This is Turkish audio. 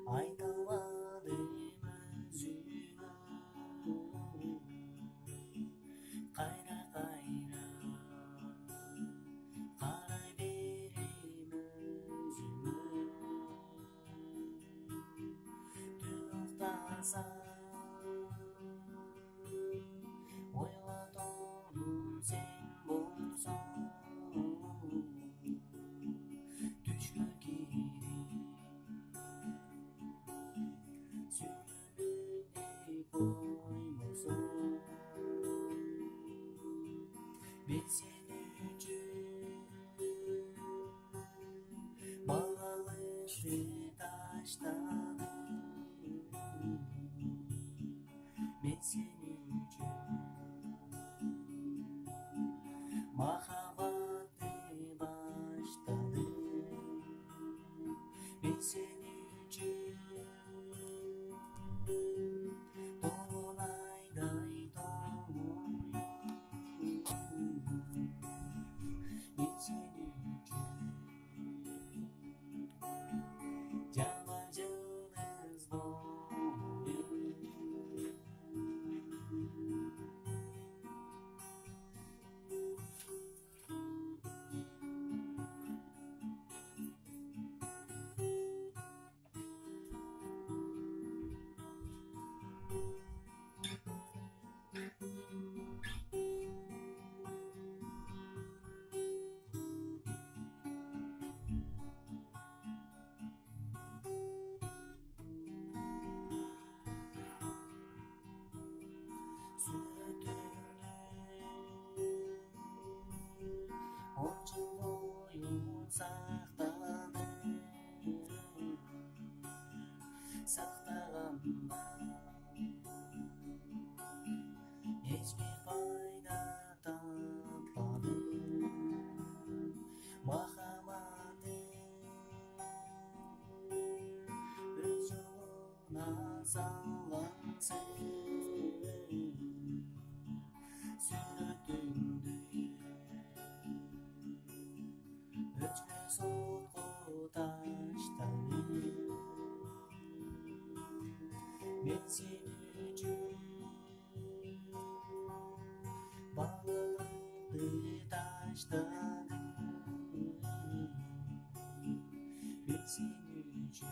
Aytamadım özüme kayra kayra karay berim özüme Tüyoktasan oyladım sen bolsan düşkü girim Sürünündey koymasın Ben seni üçün bağlamıştı taştadım Ben seni üçün mahabbati başladım Ben seni üçün Dolunayday doğuyorum Ben seni üçün Camacınız boyum Onca boyun sakladım Saklaganda Hiçbir fayda tapmadım Mahamadım Öz yoluna sallansın Süründü Öçme soğuk taştanı Ben seni üçün bağladı taştanı Ben seni üçün